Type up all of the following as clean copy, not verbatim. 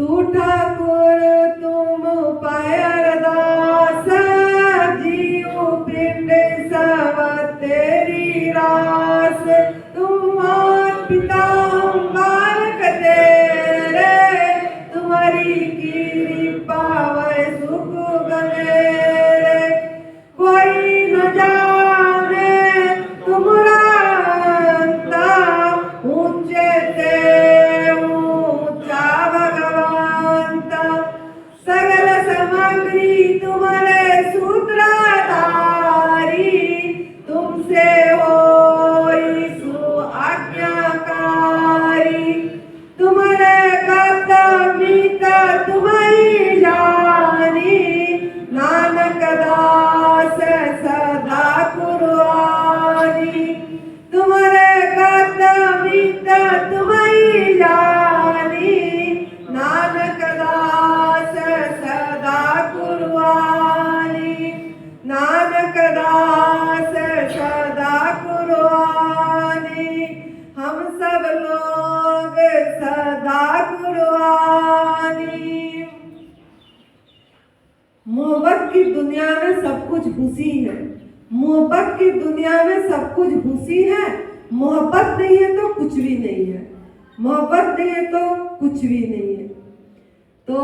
तू ठाकुर तुम पैरदास, जीव पिंड सब तेरी रास। तुम मात पिता हम बालक तेरे, तुम्हारी कृपा वै सुख गनेरे। कोई न जाने तुमरा अंता, ऊंचे ते ऊंचा भगवंता। सगल सामग्री तुम्हारे सूत्रधारी, तुमसे होई सु आज्ञाकारी। तुम्हारे कर्तव्य तुम्हारी जानी, नानक दास सदा कुर्बानी। तुम्हारे कर्तव्य तुम्हारी जानी, नानक दास सदा कुर्बानी। नानक दास सदा कुर्बानी, हम सब लोग सदा कुर्बानी। मोहब्बत की दुनिया में सब कुछ खुशी है। मोहब्बत की दुनिया में सब कुछ खुशी है। मोहब्बत नहीं है तो कुछ भी नहीं है। मोहब्बत नहीं है तो कुछ भी नहीं है। तो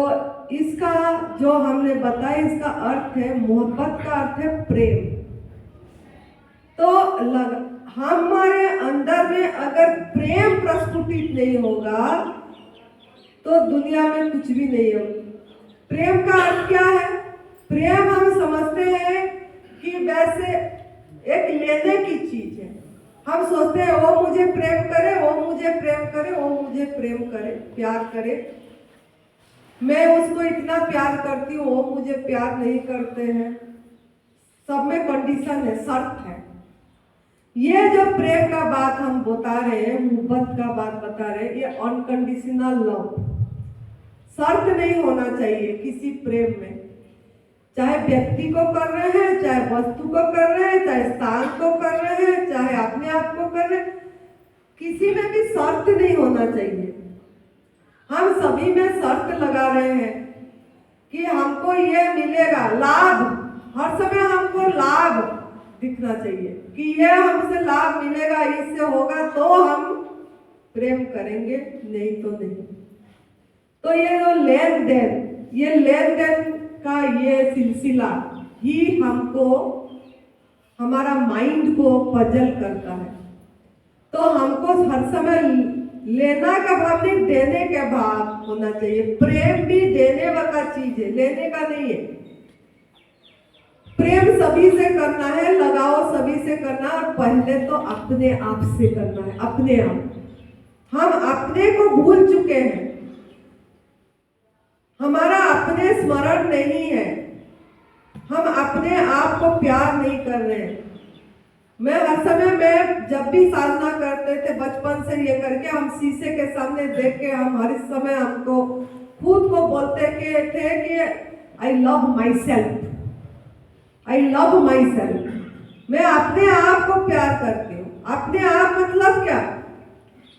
इसका जो हमने बताया, इसका अर्थ है, मोहब्बत का अर्थ है प्रेम। तो हमारे अंदर में अगर प्रेम प्रस्फुटित नहीं होगा तो दुनिया में कुछ भी नहीं होगा। प्रेम का अर्थ क्या है? प्रेम हम समझते हैं कि वैसे एक लेने की चीज है। हम सोचते हैं वो मुझे प्रेम करे, वो मुझे प्रेम करे, वो मुझे प्रेम करे, प्यार करे। मैं उसको इतना प्यार करती हूँ, वो मुझे प्यार नहीं करते हैं। सब में कंडीशन है, शर्त है। ये जो प्रेम का बात हम बता रहे हैं, मोहब्बत का बात बता रहे हैं, ये अनकंडीशनल लव। शर्त नहीं होना चाहिए किसी प्रेम में। चाहे व्यक्ति को कर रहे हैं, चाहे वस्तु को कर रहे हैं, चाहे स्थान को कर रहे हैं, चाहे अपने आप को कर रहे हैं, किसी में भी शर्त नहीं होना चाहिए। हम सभी में शर्त लगा रहे हैं कि हमको ये मिलेगा लाभ। हर समय हमको लाभ दिखना चाहिए कि ये हमसे लाभ मिलेगा, इससे होगा तो हम प्रेम करेंगे, नहीं तो नहीं। तो ये जो लेन देन, ये लेन देन का ये सिलसिला ही हमको, हमारा माइंड को पजल करता है। तो हमको हर समय लेना का भाव नहीं, देने का भाव होना चाहिए। प्रेम भी देने वाला चीज है, लेने का नहीं है। प्रेम सभी से करना है, लगाओ सभी से करना, और पहले तो अपने आप से करना है। अपने आप, हम अपने को भूल चुके हैं। हमारा अपने स्मरण नहीं है। हम अपने आप को प्यार नहीं कर रहे हैं। मैं हर समय, मैं जब भी साधना करते थे बचपन से ये करके, हम शीशे के सामने देख के हम हर समय हमको खुद को बोलते थे कि I love my self, I love my self. मैं अपने आप को प्यार करती हूँ। अपने आप मतलब क्या?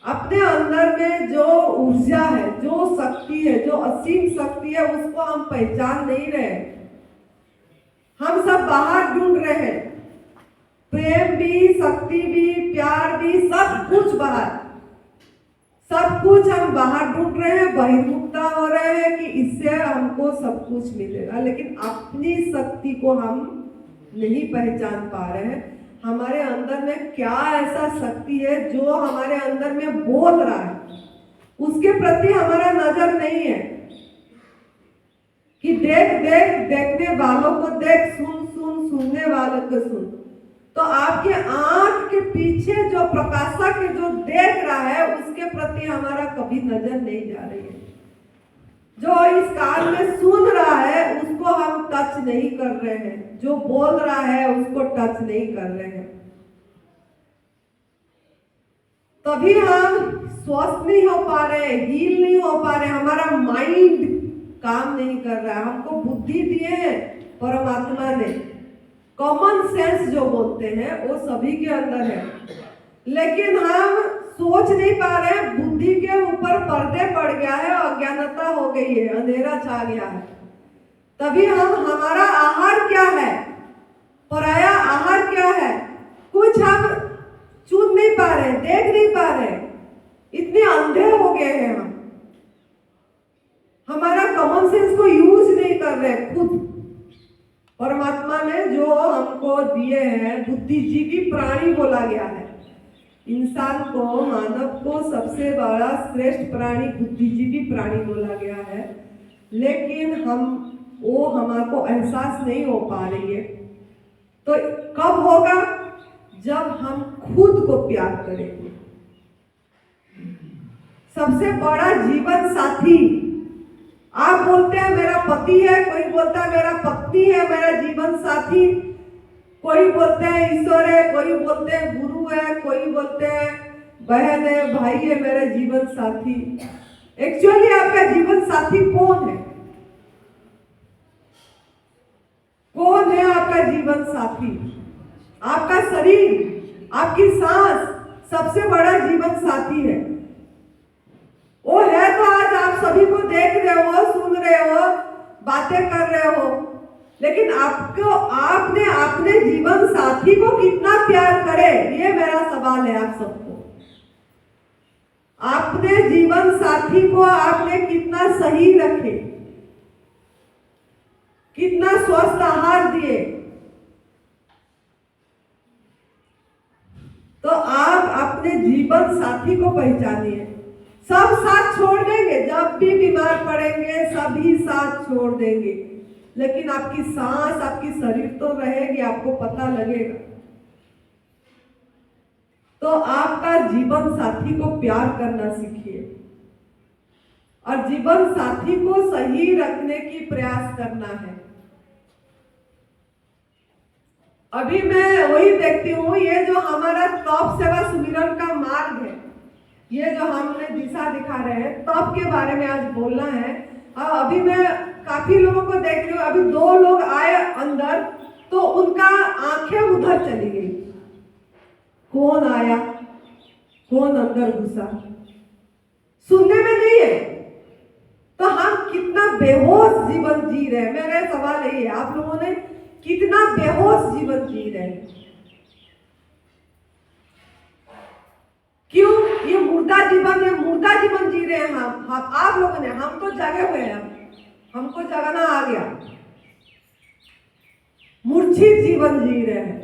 अपने अंदर में जो ऊर्जा है, जो शक्ति है, जो असीम शक्ति है, उसको हम पहचान नहीं रहे। हम सब बाहर ढूंढ रहे हैं। प्रेम भी, शक्ति भी, प्यार भी, सब कुछ बाहर, सब कुछ हम बाहर ढूंढ रहे हैं। बहिर्मुखता हो रहे हैं कि इससे हमको सब कुछ मिलेगा, लेकिन अपनी शक्ति को हम नहीं पहचान पा रहे हैं। हमारे अंदर में क्या ऐसा शक्ति है जो हमारे अंदर में बोल रहा है, उसके प्रति हमारा नजर नहीं है कि देख देख, देखने वालों को देख, सुन सुन, सुनने वालों को सुन। तो आपके आंख के पीछे जो प्रकाशक जो देख रहा है, उसके प्रति हमारा कभी नजर नहीं जा रही है। जो इस कान में सुन रहा है उसको हम टच नहीं कर रहे हैं, जो बोल रहा है उसको टच नहीं कर रहे हैं। तभी हम स्वस्थ नहीं हो पा रहे, हील नहीं हो पा रहे। हमारा माइंड काम नहीं कर रहा है। हमको बुद्धि दिए हैं परमात्मा ने, कॉमन सेंस जो बोलते हैं वो सभी के अंदर है, लेकिन हम सोच नहीं पा रहे हैं। बुद्धि के ऊपर पर्दे पड़ गया है और अज्ञानता हो गई है, अंधेरा छा गया है, तभी हम हमारा आहार क्या है, पराया आहार क्या है, कुछ हम चुन नहीं पा रहे, देख नहीं पा रहे, इतने अंधे हो गए हैं हम, हमारा कॉमन सेंस को यूज नहीं कर रहे खुद। परमात्मा ने जो हमको दिए हैं, बुद्धिजीवी प्राणी बोला गया है, इंसान को, मानव को सबसे बड़ा श्रेष्ठ प्राणी बुद्धिजीवी प्राणी बोला गया है, लेकिन वो हमको एहसास नहीं हो पा रही है। तो कब होगा? जब हम खुद को प्यार करेंगे। सबसे बड़ा जीवन साथी, आप बोलते हैं मेरा पति है, कोई बोलता है मेरा पत्नी है, मेरा जीवन साथी, कोई बोलते हैं ईश्वर है, कोई बोलते हैं गुरु है, कोई बोलते हैं बहन है, भाई है मेरा जीवन साथी। एक्चुअली आपका जीवन साथी कौन है? कौन है आपका जीवन साथी? आपका शरीर, आपकी सांस सबसे बड़ा जीवन साथी है। वो है तो आज आप सभी को देख रहे हो, सुन रहे हो, बातें कर रहे हो, लेकिन आपने अपने जीवन साथी को कितना प्यार करे, ये मेरा सवाल है आप सबको। अपने जीवन साथी को आपने कितना सही रखे, कितना स्वस्थ आहार दिए, तो आप अपने जीवन साथी को पहचानिए। सब साथ छोड़ देंगे, जब भी बीमार पड़ेंगे सभी साथ छोड़ देंगे, लेकिन आपकी सांस, आपकी शरीर तो रहेगी, आपको पता लगेगा। तो आपका जीवन साथी को प्यार करना सीखिए और जीवन साथी को सही रखने की प्रयास करना है। अभी मैं वही देखती हूँ, ये जो हमारा तप सेवा सुमिरन का मार्ग है, ये जो हमने दिशा दिखा रहे हैं, तप के बारे में आज बोलना है। अभी मैं काफी लोगों को देख रही हूँ, अभी 2 लोग आए अंदर तो उनका आंखें उधर चली गई। कौन आया, कौन अंदर घुसा, सुनने में नहीं है। तो हम कितना बेहोश जीवन जी रहे हैं। मेरा सवाल यही है, आप लोगों ने कितना बेहोश जीवन जी रहे हैं? क्यों? ये मुर्दा जीवन है, मुर्दा जीवन जी रहे हैं हम आप लोगों ने। हम तो जगे हुए हैं, हमको जगाना आ गया। मूर्छित जीवन जी रहे हैं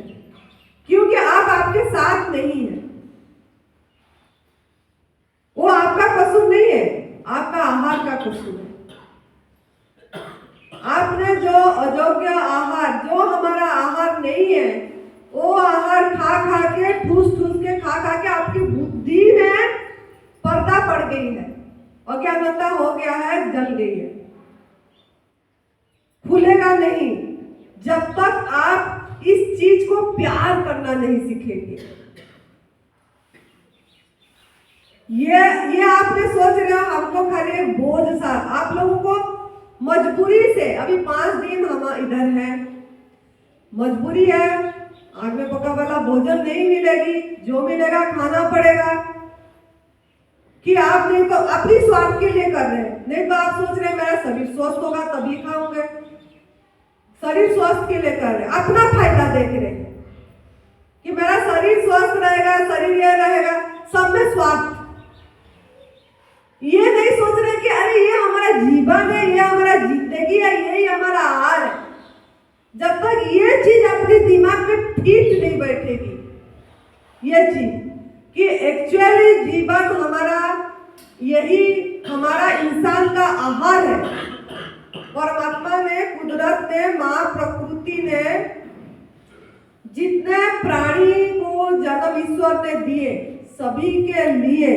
क्योंकि आप आपके साथ नहीं है। वो आपका कसूर नहीं है, आपका आहार का कसूर है। आपने जो अयोग्य आहार, जो हमारा आहार नहीं है, वो आहार खा खा के, ठूस ठूस के, खा खा के आपकी बुद्धि में पर्दा पड़ गई है, अज्ञानता हो गया है, जल गई है। खुलेगा नहीं जब तक आप इस चीज को प्यार करना नहीं सीखेंगे। ये आपने सोच रहे हो हमको खाली एक बोझ सा, आप लोगों को मजबूरी से अभी 5 दिन हम इधर हैं, मजबूरी है, आग में पका वाला भोजन नहीं मिलेगी, जो मिलेगा खाना पड़ेगा। कि आप नहीं तो अपनी स्वार्थ के लिए कर रहे हैं, नहीं तो आप सोच रहे हैं मेरा शरीर स्वस्थ होगा तभी खाऊंगे, शरीर स्वस्थ के लिए कर रहे हैं, अपना फायदा देख रहे हैं कि मेरा शरीर स्वस्थ रहेगा, शरीर ये रहेगा, सब में स्वार्थ। ये नहीं सोच रहे कि अरे ये हमारा जीवन है, ये हमारा जिंदगी है, यही हमारा आहार है। जब तक ये चीज अपने दिमाग में फिट नहीं बैठेगी, ये चीज कि एक्चुअली जीवन हमारा, यही हमारा इंसान का आहार है। परमात्मा ने, कुदरत ने, माँ प्रकृति ने जितने प्राणी को जन्म ईश्वर ने दिए, सभी के लिए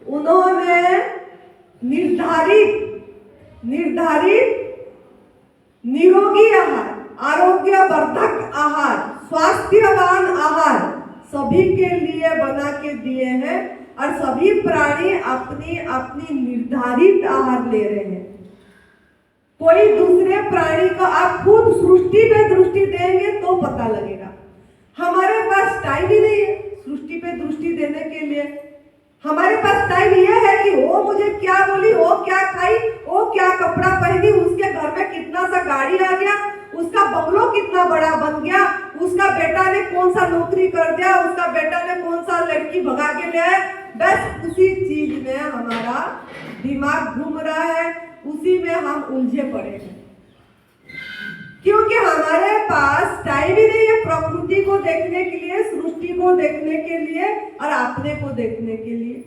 उन्होंने निर्धारित निरोगी आहार, आरोग्यवर्धक आहार, स्वास्थ्यवान आहार सभी के लिए बना के दिए हैं और सभी प्राणी अपनी अपनी निर्धारित आहार ले रहे हैं। कोई दूसरे प्राणी को आप खुद सृष्टि पे दृष्टि देंगे तो पता लगेगा। हमारे पास टाइम ही नहीं है सृष्टि पे दृष्टि देने के लिए। हमारे पास टाइम ये है कि वो मुझे क्या बोली, वो क्या खाई, बंगलो कितना बड़ा बन गया, उसका बेटा ने कौन सा नौकरी कर दिया, उसका बेटा ने कौन सा लड़की भगा के ले आए, बस उसी चीज में हमारा दिमाग घूम रहा है, उसी में हम उलझे पड़े हैं। क्योंकि हमारे पास टाइम ही नहीं है प्रकृति को देखने के लिए, सृष्टि को देखने के लिए और अपने को देखने के लिए।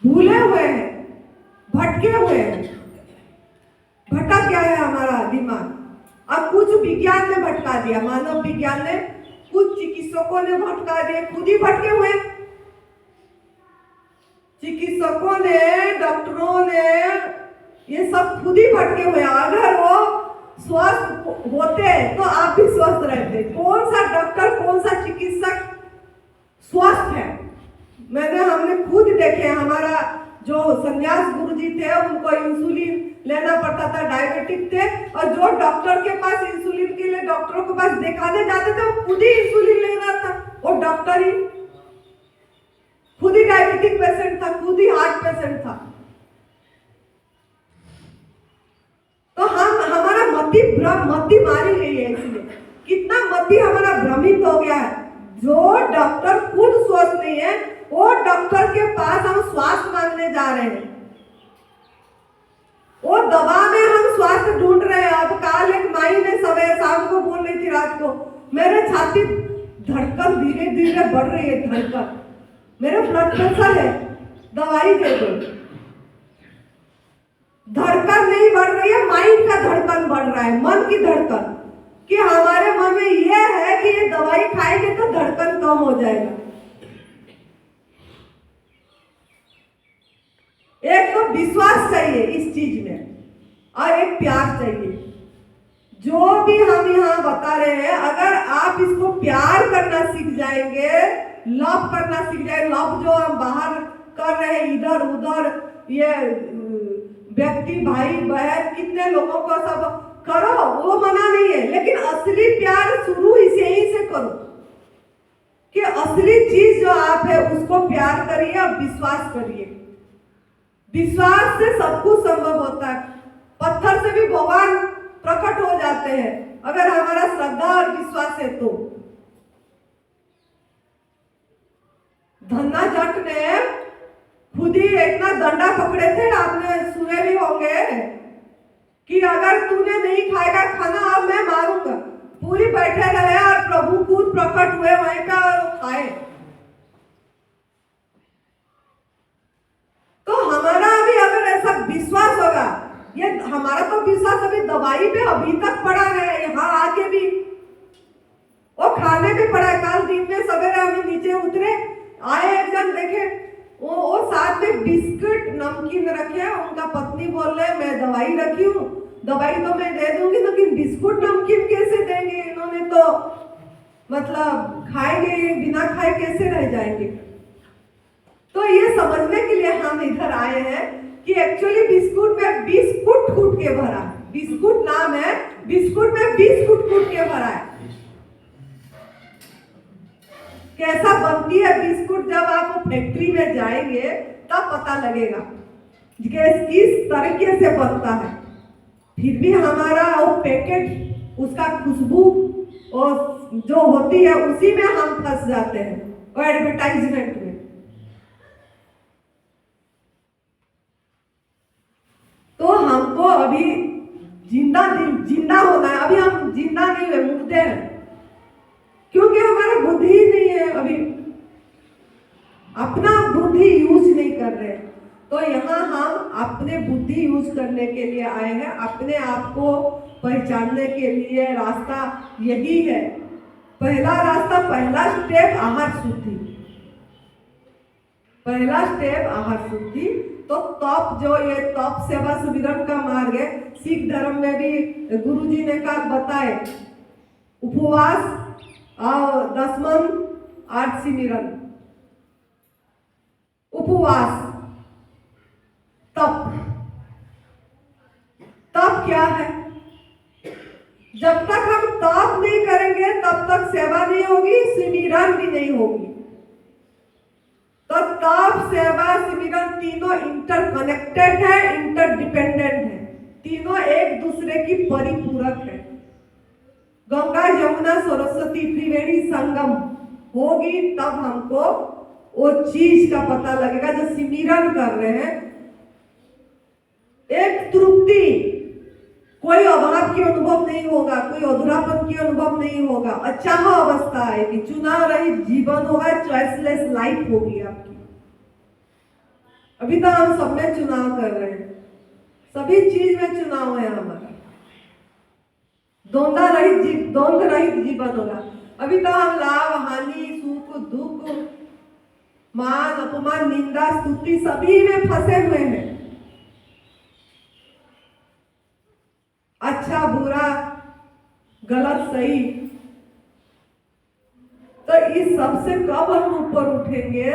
भूले हुए हैं, भटके हुए हैं। भटक गया है हमारा दिमाग। अब कुछ विज्ञान ने भटका दिया, मानव विज्ञान ने, कुछ चिकित्सकों ने भटका दिया, खुद ही भटके हुए। चिकित्सकों ने, डॉक्टरों ने, ये सब खुद ही भटके हुए। अगर वो स्वस्थ होते तो आप भी स्वस्थ रहते। कौन सा डॉक्टर, कौन सा चिकित्सक स्वस्थ है? हमने खुद देखे। हमारा जो संन्यास गुरुजी थे उनको इंसुलिन लेना पड़ता था, डायबिटिक थे, और जो डॉक्टर के पास इंसुलिन के लिए डॉक्टरों के पास दिखाने जाते थे वो खुद ही इंसुलिन ले रहा था। वो डॉक्टर ही खुद ही डायबिटिक पेशेंट था, खुद ही हार्ट पेशेंट था। तो हमारा मति मारी गई है। इसलिए कितना मति हमारा भ्रमित हो गया है। जो डॉक्टर खुद स्वस्थ नहीं है, वो डॉक्टर के पास हम स्वास्थ्य मांगने जा रहे हैं। वो दवा में हम स्वास्थ्य ढूंढ रहे हैं। अब कल एक माई ने सवेरे शाम को बोल रही थी, रात को, मेरे छाती धड़कन धीरे धीरे बढ़ रही है, धड़कन, मेरे ब्लड प्रेशर है, दवाई दे दो। धड़कन नहीं बढ़ रही है, माइंड का धड़कन बढ़ रहा है, मन की धड़कन, कि हमारे मन में यह है कि ये दवाई खाएंगे तो धड़कन कम हो जाएगा। एक तो विश्वास चाहिए इस चीज में और एक प्यार चाहिए। जो भी हम यहाँ बता रहे हैं, अगर आप इसको प्यार करना सीख जाएंगे, लव करना सीख जाएंगे, लव जो हम बाहर कर रहे हैं इधर उधर, ये व्यक्ति भाई बहन कितने लोगों को सब करो, वो मना नहीं है, लेकिन असली प्यार शुरू इसे ही से करो कि असली चीज जो आप है उसको प्यार करिए और विश्वास करिए। विश्वास से सब कुछ संभव होता है। पत्थर से भी भगवान प्रकट हो जाते हैं अगर हमारा श्रद्धा और विश्वास है तो। धन्ना जट ने खुद ही इतना डंडा पकड़े थे, आपने सुने भी होंगे कि अगर तूने नहीं खाएगा खाना अब मैं मारूंगा। पूरी बैठे रहे और प्रभु खुद प्रकट हुए वहीं का खाए। तो हमारा अभी अगर ऐसा विश्वास होगा, ये हमारा तो विश्वास अभी दवाई पे अभी तक पड़ा है, यहाँ आके भी वो खाने पे पड़ा है। कल दिन में सवेरे हमें नीचे उतरे, आए एक जन देखे वो साथ में बिस्कुट नमकीन रखे। उनका पत्नी बोल रहे मैं दवाई रखी हूँ, दवाई तो मैं दे दूंगी, लेकिन बिस्कुट नमकीन कैसे देंगे? इन्होंने तो मतलब खाएंगे, बिना खाए कैसे रह जाएंगे? तो ये समझने के लिए हम इधर आए हैं कि एक्चुअली बिस्कुट में 20 फुट कूट के भरा है। बिस्कुट नाम है, बिस्कुट में 20 फुट कूट के भरा है। कैसा बनती है बिस्कुट, जब आप फैक्ट्री में जाएंगे तब पता लगेगा किस तरीके से बनता है। फिर भी हमारा वो पैकेट, उसका खुशबू और जो होती है उसी में हम फंस जाते हैं, वो एडवर्टाइजमेंट में। तो हमको अभी जिंदा होना है। अभी हम जिंदा नहीं हुए, मुर्दे हैं, क्योंकि हमारा बुद्धि ही नहीं है, अभी अपना बुद्धि यूज नहीं कर रहे। तो यहाँ हम अपने बुद्धि यूज करने के लिए आए हैं, अपने आप को पहचानने के लिए। रास्ता यही है, पहला रास्ता, पहला स्टेप आहार शुद्धि, पहला स्टेप आहार शुद्धि। तो तप, जो ये तप सेवा सुमिरन का मार्ग है, सिख धर्म में भी गुरुजी ने कहा बताए, उपवास और दसमन आठ सिमिरन। उपवास, तप। तप क्या है? जब तक हम तप नहीं करेंगे तब तक सेवा नहीं होगी, सिमिरन भी नहीं होगी। तो तप, सेवा, सिमिरन तीनों इंटरकनेक्टेड है, इंटरडिपेंडेंट है, तीनों एक दूसरे की परिपूरक है। गंगा यमुना सरस्वती त्रिवेणी संगम होगी, तब हमको वो चीज का पता लगेगा जो सिमरन कर रहे हैं। एक तृप्ति, कोई अभाव की अनुभव नहीं होगा, कोई अधूरापन की अनुभव नहीं होगा, अचाह अवस्था आएगी, चुनाव रहित जीवन होगा, चॉइसलेस लाइफ होगी आपकी। अभी तो हम सब में चुनाव कर रहे हैं, सभी चीज में चुनाव है हमारा, द्वंद्व रहित जीवन होगा। अभी तो हम लाभ हानि सुख दुख मान अपमान निंदा स्तुति सभी में फंसे हुए हैं, अच्छा बुरा गलत सही। तो इस सब से कब हम ऊपर उठेंगे?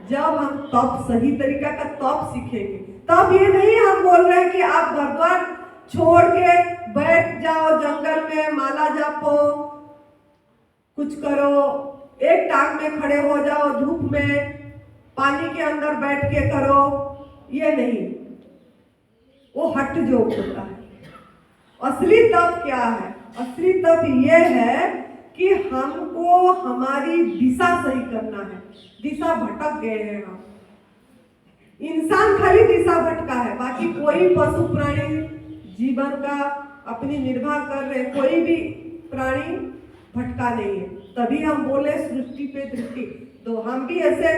जब हम तप, सही तरीका का तप सीखेंगे। तब ये नहीं हम बोल रहे हैं कि आप घर द्वार छोड़ के बैठ जाओ जंगल में, माला जापो, कुछ करो, एक टांग में खड़े हो जाओ धूप में, पानी के अंदर बैठ के करो, ये नहीं, वो हट योग होता है। असली तप क्या है? असली तप ये है कि हमको हमारी दिशा सही करना है। दिशा भटक गए हैं हम, इंसान खाली दिशा भटका है, बाकी कोई पशु प्राणी जीवन का अपनी निर्वाह कर रहे, कोई भी प्राणी भटका नहीं है। तभी हम बोले सृष्टि पे दृष्टि। तो हम भी ऐसे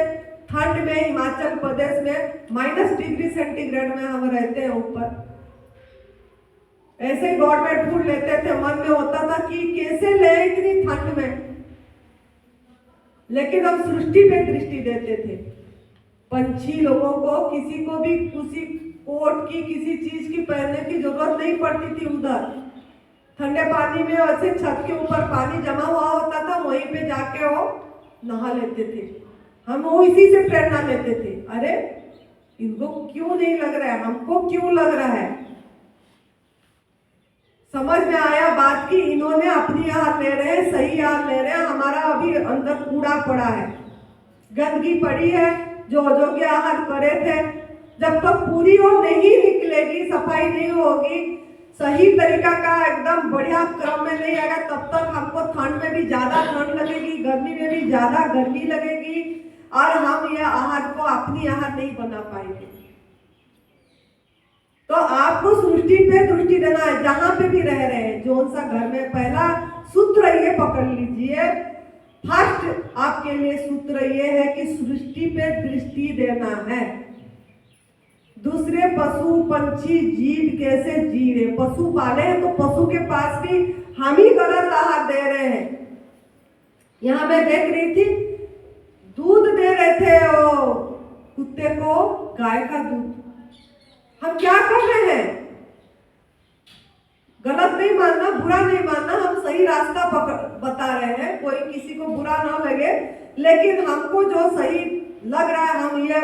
ठंड में हिमाचल प्रदेश में -डिग्री सेंटीग्रेड में हम रहते हैं ऊपर, ऐसे ही गवर्नमेंट फूड लेते थे, मन में होता था कि कैसे ले इतनी ठंड में, लेकिन हम सृष्टि पे दृष्टि देते थे। पंछी लोगों को, किसी को भी किसी कोट की किसी चीज की पहनने की जरूरत नहीं पड़ती थी। उधर ठंडे पानी में ऐसे छत के ऊपर पानी जमा हुआ होता था, वहीं पे जाके वो नहा लेते थे। हम वो इसी से प्रेरणा लेते थे, अरे इनको क्यों नहीं लग रहा है, हमको क्यों लग रहा है। समझ में आया बात की इन्होंने अपनी आहार ले रहे हैं, सही आहार ले रहे हैं, हमारा अभी अंदर कूड़ा पड़ा है, गंदगी पड़ी है, जो अयोग्य आहार करे थे। जब तक पूरी वो नहीं निकलेगी, सफाई नहीं होगी, सही तरीका का एकदम बढ़िया क्रम में नहीं आएगा, तब तक हमको ठंड में भी ज्यादा ठंड लगेगी, गर्मी में भी ज्यादा गर्मी लगेगी, और हम यह आहार को अपनी आहार नहीं बना पाएंगे। तो आपको सृष्टि पे दृष्टि देना है, जहां पे भी रह रहे हैं, जो सा घर में। पहला सूत्र ये पकड़ लीजिए, फर्स्ट आपके लिए सूत्र ये है कि सृष्टि पे दृष्टि देना है। दूसरे पशु पंछी जीव कैसे जी रहे, पशु पाले हैं तो पशु के पास भी हम ही गलत आहार दे रहे हैं। यहाँ मैं देख रही थी, दूध दे रहे थे वो कुत्ते को, गाय का दूध। हम क्या कर रहे हैं? गलत नहीं मानना, बुरा नहीं मानना, हम सही रास्ता बता रहे हैं, कोई किसी को बुरा ना लगे, लेकिन हमको जो सही लग रहा है हम ये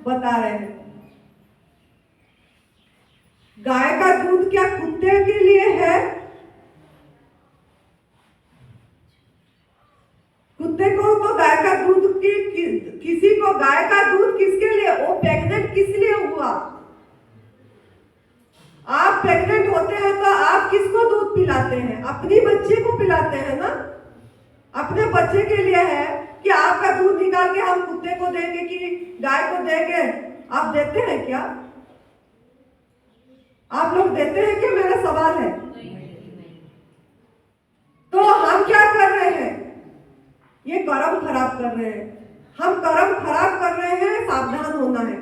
बता रहे हैं। गाय का दूध क्या कुत्ते के लिए है? कुत्ते को तो गाय का दूध किसी को गाय का दूध किसके लिए? वो प्रेग्नेंट किस लिए हुआ? आप प्रेग्नेंट होते हैं तो आप किसको दूध पिलाते हैं? अपनी बच्चे को पिलाते हैं ना। अपने बच्चे के लिए है कि आपका दूध निकाल के हम कुत्ते को देंगे कि गाय को देंगे? आप देते हैं क्या? आप लोग देते हैं क्या? मेरा सवाल है। तो हम क्या कर रहे हैं? ये कर्म खराब कर रहे हैं। हम कर्म खराब कर रहे हैं, सावधान होना है,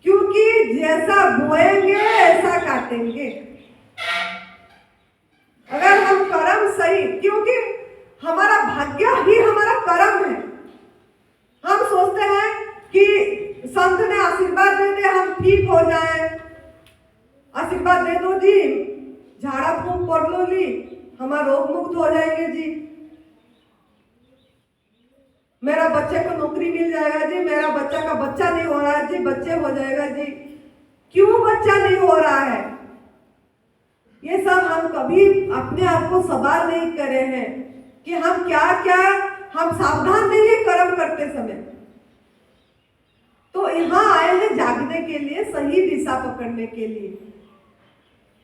क्योंकि जैसा बोएंगे ऐसा काटेंगे। अगर हम कर्म सही, क्योंकि हमारा भाग्य ही हमारा कर्म है। हम सोचते हैं कि संत ने आशीर्वाद दे दे हम ठीक हो जाए, आशीर्वाद दे दो जी, झाड़ा फूंक कर लो जी, हमारा रोग मुक्त हो जाएंगे जी, मेरा बच्चे को नौकरी मिल जाएगा जी, मेरा बच्चा का बच्चा नहीं हो रहा है जी, बच्चे हो जाएगा जी। क्यों बच्चा नहीं हो रहा है? ये सब हम कभी अपने आप को सवाल नहीं करे हैं कि हम क्या क्या, हम सावधान नहीं है कर्म करते समय। तो यहाँ आए हैं जागने के लिए, सही दिशा पकड़ने के लिए।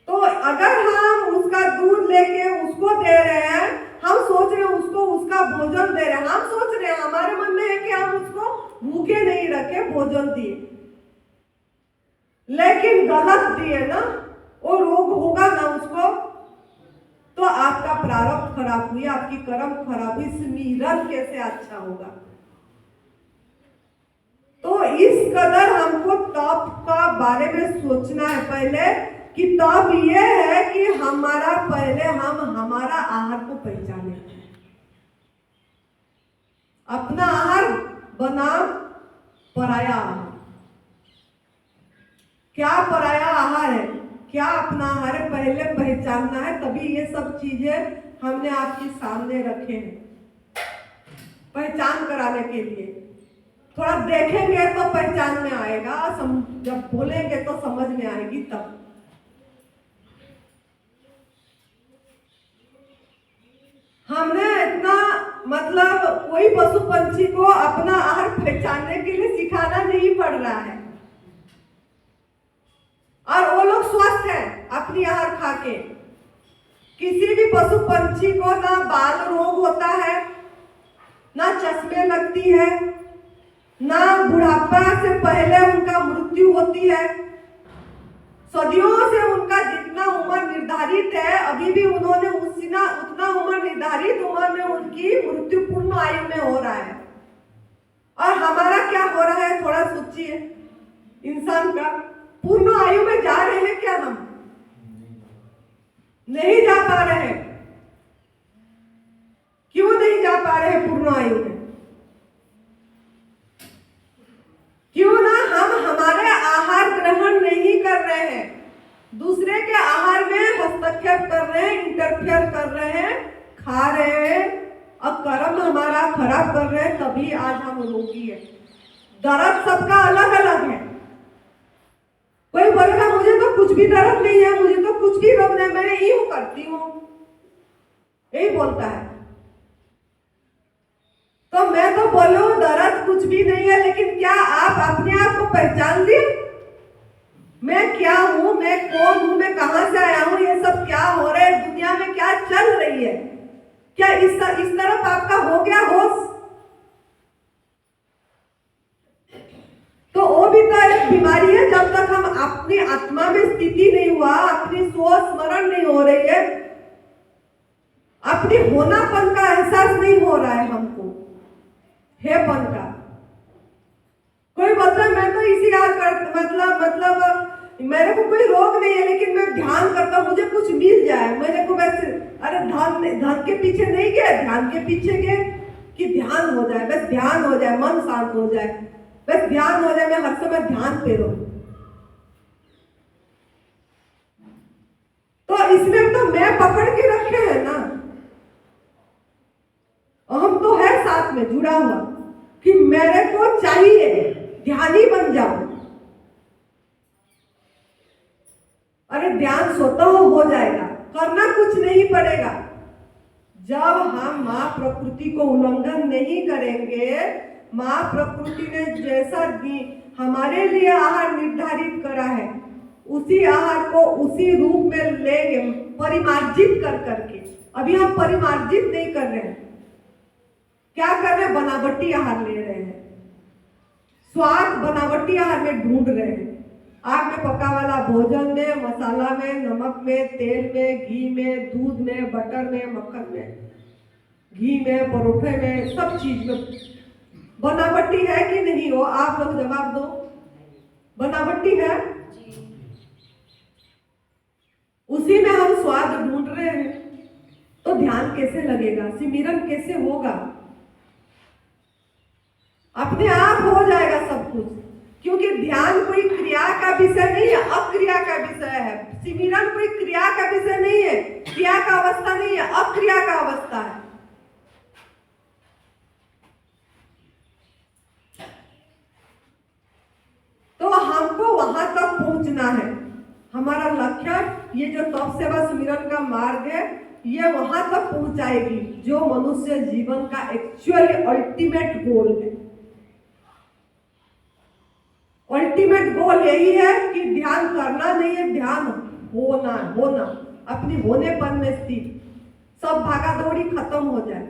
तो अगर हम उसका दूध लेके उसको दे रहे हैं, हम सोच रहे हैं उसको उसका भोजन दे रहे हैं, हम सोच रहे हैं, हमारे मन में है कि हम उसको भूखे नहीं रखे, भोजन दिए, लेकिन गलत दिए ना, वो रोग होगा ना उसको, तो आपका प्रारब्ध खराब हुई, आपकी कर्म खराब हुई, स्मिरन कैसे अच्छा होगा। तो इस कदर हमको तप का बारे में सोचना है पहले, कि तप ये है कि हमारा पहले हम हमारा आहार को पहचाने, अपना आहार बनाम पराया आहार। क्या पराया आहार है, क्या अपना आहार है, पहले पहचानना है, तभी ये सब चीजें हमने आपके सामने रखे हैं पहचान कराने के लिए। थोड़ा देखेंगे तो पहचान में आएगा, जब बोलेंगे तो समझ में आएगी तब। हमने इतना मतलब कोई पशु पंछी को अपना आहार पहचानने के लिए सिखाना नहीं पड़ रहा है, और वो लोग स्वस्थ हैं अपनी आहार खा के। किसी भी पशु पंछी को ना बाल रोग होता है, ना चश्मे लगती है, ना बुढ़ापा से पहले उनका मृत्यु होती है। सदियों से उनका जितना उम्र निर्धारित है, अभी भी उन्होंने उतना उम्र निर्धारित उम्र में उनकी मृत्यु पूर्ण आयु में हो रहा है। और हमारा क्या हो रहा है, थोड़ा सोचिए, इंसान का पूर्ण आयु में जा रहे हैं क्या? हम नहीं जा पा रहे हैं। क्यों नहीं जा पा रहे हैं पूर्ण आयु में? क्यों ना हम हमारे आहार ग्रहण नहीं कर रहे हैं, दूसरे के आहार में हस्तक्षेप कर रहे हैं, इंटरफेयर कर रहे हैं, खा रहे हैं, और कर्म हमारा खराब कर रहे हैं, तभी आज हम रोगी है। दर्द सबका अलग अलग है। कोई बोलेगा मुझे तो कुछ भी दर्द नहीं है, मुझे तो कुछ भी रोग नहीं, मैं यूं करती हूँ, यही बोलता है। तो मैं तो बोलूं दर्द कुछ भी नहीं है, लेकिन क्या आप अपने आप को पहचान लिए? मैं क्या हूं, मैं कौन हूं, मैं कहां से आया हूं, ये सब क्या हो रहा है, दुनिया में क्या चल रही है? क्या इस तरफ आपका हो गया होश? तो वो भी तो एक बीमारी है। जब तक हम अपनी आत्मा में स्थिति नहीं हुआ, अपनी सोच स्मरण नहीं हो रही है, अपनी होनापन का एहसास नहीं हो रहा है हमको, हेपन का। कोई बोलता है मैं तो इसी मतलब मेरे को कोई रोग नहीं है, लेकिन मैं ध्यान करता हूं, मुझे कुछ मिल जाए, मेरे को वैसे, अरे धन के पीछे नहीं गए, ध्यान के पीछे गए कि ध्यान हो जाए, बस ध्यान हो जाए, मन शांत हो जाए, बस ध्यान हो जाए, मैं हर समय ध्यान पे रहूं। तो इसमें तो मैं पकड़ के रखे हैं ना, हम तो है साथ में जुड़ा हुआ कि मेरे को चाहिए ध्यानी बन जाओ। अरे ध्यान स्वतः हो जाएगा, करना कुछ नहीं पड़ेगा। जब हम माँ प्रकृति को उल्लंघन नहीं करेंगे, माँ प्रकृति ने जैसा हमारे लिए आहार निर्धारित करा है, उसी आहार को उसी रूप में लेंगे, परिमार्जित कर करके। अभी हम परिमार्जित नहीं कर रहे हैं, क्या कर रहे हैं? बनावटी आहार ले रहे हैं, स्वाद बनावटी आहार में ढूंढ रहे हैं। आग में पका वाला भोजन में, मसाला में, नमक में, तेल में, घी में, दूध में, बटर में, मक्खन में, घी में, परोठे में, सब चीज में बनावटी है कि नहीं हो? आप लोग जवाब दो। बनावटी है? उसी में हम स्वाद ढूंढ रहे हैं, तो ध्यान कैसे लगेगा, सिमरन कैसे होगा? अपने आप हो जाएगा सब कुछ, क्योंकि ध्यान कोई क्रिया का विषय नहीं है, अक्रिया का विषय है। सिमरन कोई क्रिया का विषय नहीं है, क्रिया का अवस्था नहीं है, अक्रिया का अवस्था है। तो हमको वहां तक पहुंचना है। हमारा लक्ष्य, ये जो तप सेवा सिमरन का मार्ग है, ये वहां तक पहुंचाएगी जो मनुष्य जीवन का एक्चुअली अल्टीमेट गोल है। अल्टीमेट गोल यही है कि ध्यान करना नहीं है, ध्यान होना होना, अपनी होनेपन में स्थित, सब भागा दौड़ी खत्म हो जाए,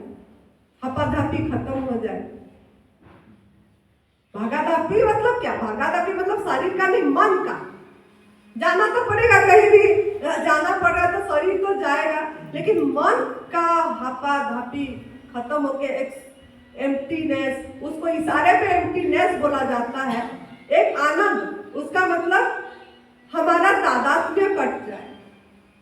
हपाधापी खत्म हो जाए। भागाधापी मतलब क्या? भागाधापी मतलब शरीर का नहीं, मन का। जाना तो पड़ेगा, कहीं भी जाना पड़ेगा तो शरीर तो जाएगा, लेकिन मन का हपाधापी खत्म होके एक एम्प्टीनेस, उसको इशारे पे एम्प्टीनेस बोला जाता है, एक आनंद। उसका मतलब हमारा तादात्म्य कट जाए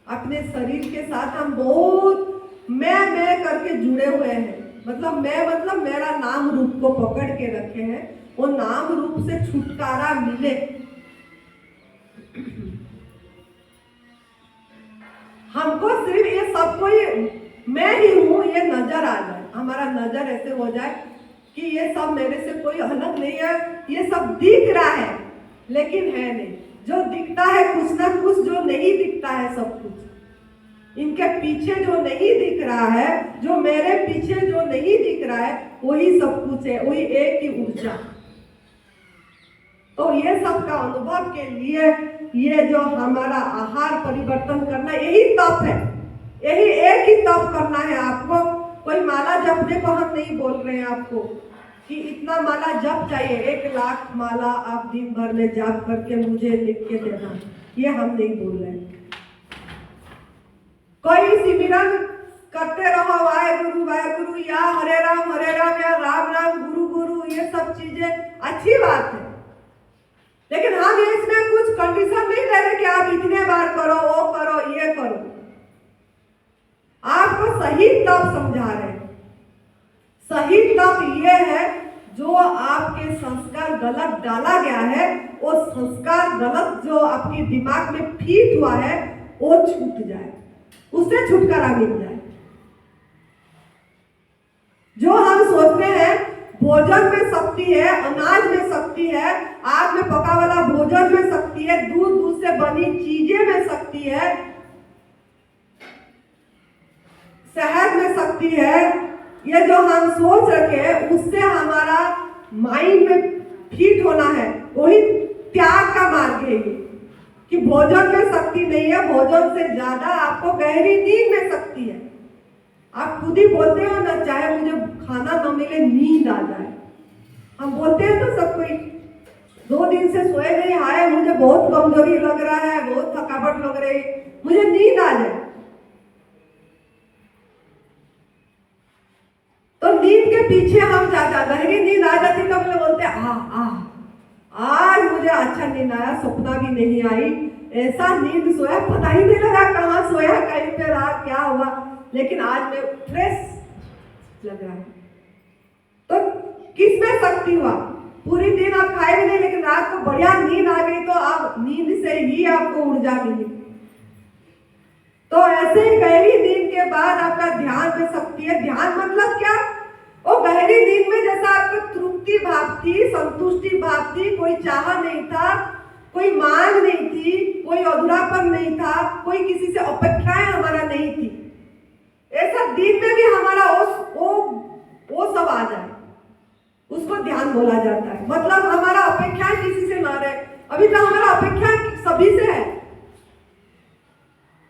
अपने शरीर के साथ। हम बहुत मैं करके जुड़े हुए हैं, मतलब मैं मतलब मेरा नाम रूप को पकड़ के रखे हैं, वो नाम रूप से छुटकारा मिले। हमको सिर्फ ये सब कोई मैं ही हूं ये नजर आ जाए, हमारा नजर ऐसे हो जाए कि ये सब मेरे से कोई अलग नहीं है, ये सब दिख रहा है लेकिन है नहीं। जो दिखता है कुछ ना कुछ, जो नहीं दिखता है सब कुछ। इनके पीछे जो नहीं दिख रहा है, जो मेरे पीछे जो नहीं दिख रहा है, वही सब कुछ है, वही एक ही ऊर्जा। तो ये सब का अनुभव के लिए ये जो हमारा आहार परिवर्तन करना, यही तप है, यही एक ही तप करना है आपको। कोई माला जपने को हम नहीं बोल रहे हैं आपको कि इतना माला जप चाहिए, 1,00,000 माला आप दिन भर में जप करके मुझे लिख के देना, ये हम नहीं बोल रहे हैं। कोई सिमरन करते रहो वाहेगुरु या हरे राम या राम राम गुरु गुरु, ये सब चीजें अच्छी बात है, लेकिन हम इसमें कुछ कंडीशन नहीं दे रहे कि आप इतने बार करो, वो करो, ये करो। आपको सही तप समझा रहे हैं। सही तप ये है जो आपके संस्कार गलत डाला गया है, वो संस्कार गलत जो आपके दिमाग में फीट हुआ है वो छूट जाए, उससे छुटकारा मिल जाए। जो हम सोचते हैं भोजन में शक्ति है, अनाज में शक्ति है, आग में पका वाला भोजन में शक्ति है, दूध से बनी चीजें में शक्ति है, शहद में शक्ति है, ये जो हम सोच रखे उससे हमारा माइंड में फिट होना है, वही त्याग का मार्ग है कि भोजन में शक्ति नहीं है, भोजन से ज्यादा आपको गहरी नींद में शक्ति है। आप खुद ही बोलते हो ना, चाहे मुझे खाना न मिले नींद आ जाए, हम बोलते हैं तो सब कोई 2 दिन से सोए नहीं, हाय मुझे बहुत कमजोरी लग रहा है, बहुत थकावट लग रही, मुझे नींद आ जाए। तो नींद के पीछे हम ज्यादा गहरी नींद आ जाती तो हम बोलते आज मुझे अच्छा नींद आया, सपना भी नहीं आई, ऐसा नींद सोया पता ही नहीं लगा कहाँ सोया, कहीं पे रहा, क्या हुआ, लेकिन आज मैं फ्रेश लग रहा है। तो किसमें शक्ति हुआ? पूरी दिन आप खाए भी नहीं, लेकिन रात को बढ़िया नींद आ गई, तो आप नींद से ही आपको ऊर्जा मिली। तो ऐसे ही गहरी नींद के बाद आपका ध्यान में शक्ति है। ध्यान मतलब क्या? वो गहरी नींद में जैसा आपको तृप्ति भाव थी, संतुष्टि भाव थी, कोई चाह नहीं था, कोई मांग नहीं थी, कोई अधूरापन नहीं था, कोई किसी से अपेक्षाएं हमारा नहीं थी, ऐसा दिन में भी हमारा वो सब आ जाए, उसको ध्यान बोला जाता है। मतलब हमारा अपेक्षा किसी से ना रहे। अभी तो हमारा अपेक्षा सभी से है।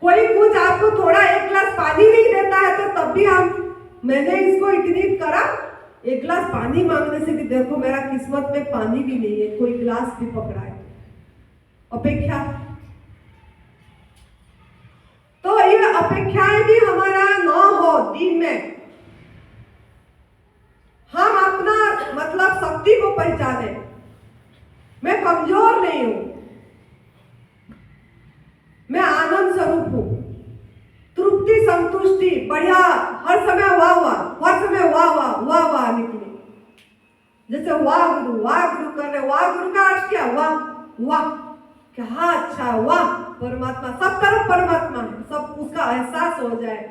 कोई कुछ आपको थोड़ा 1 गिलास पानी नहीं देता है तो तब भी मैंने इसको इतनी करा, 1 गिलास पानी मांगने से कि देखो मेरा किस्मत में पानी भी नहीं है, कोई गिलास भी पकड़ा है, अपेक्षा। तो ये अपेक्षाएं भी हमारा ना हो दिन में, हम अपना मतलब शक्ति को पहचाने। मैं कमजोर नहीं हूं, मैं आनंद स्वरूप हूं, तृप्ति संतुष्टि बढ़िया, हर समय वाह हर समय वाह निकले। जैसे वाह गुरु कर रहे, वाह गुरु का अर्थ क्या? वाह क्या अच्छा, वाह परमात्मा, सब तरफ परमात्मा है, सब उसका एहसास हो जाए।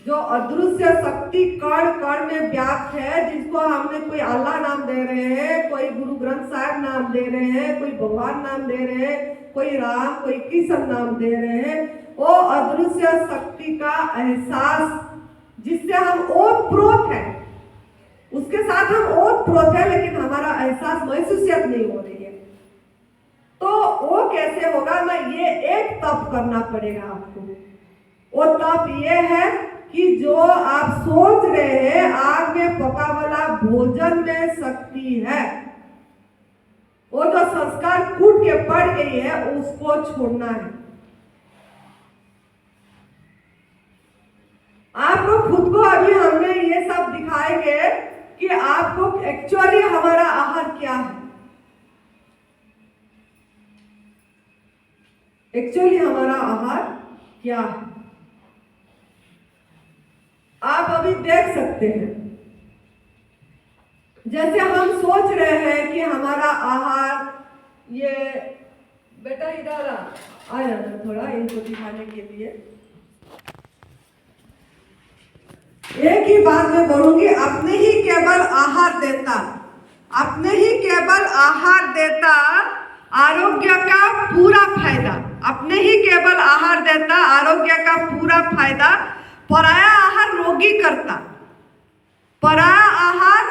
जो अदृश्य शक्ति कण कण में व्याप्त है, जिसको हमने कोई अल्लाह नाम दे रहे हैं, कोई गुरु ग्रंथ साहब नाम दे रहे हैं, कोई भगवान नाम दे रहे हैं, कोई राम कोई कृष्ण नाम दे रहे हैं, वो अदृश्य शक्ति का एहसास, जिससे हम ओतप्रोत है, उसके साथ हम ओतप्रोत है, लेकिन हमारा एहसास महसूसियत नहीं हो रही है। तो वो कैसे होगा ना, ये एक तप करना पड़ेगा आपको। वो तप ये है कि जो आप सोच रहे हैं आग में पका वाला भोजन में शक्ति है, वो जो संस्कार कूट के पड़ गई है उसको छोड़ना है। आपको खुद को अभी हमने ये सब दिखाएंगे कि आपको एक्चुअली हमारा आहार क्या है। एक्चुअली हमारा आहार क्या है आप अभी देख सकते हैं। जैसे हम सोच रहे हैं कि हमारा आहार, ये बेटा इधर आ जाना थोड़ा इनको दिखाने के लिए। एक ही बात मैं बोलूंगी, अपने ही केवल आहार देता, अपने ही केवल आहार देता आरोग्य का पूरा फायदा, अपने ही केवल आहार देता आरोग्य का पूरा फायदा। पराया आहार रोगी करता, पराया आहार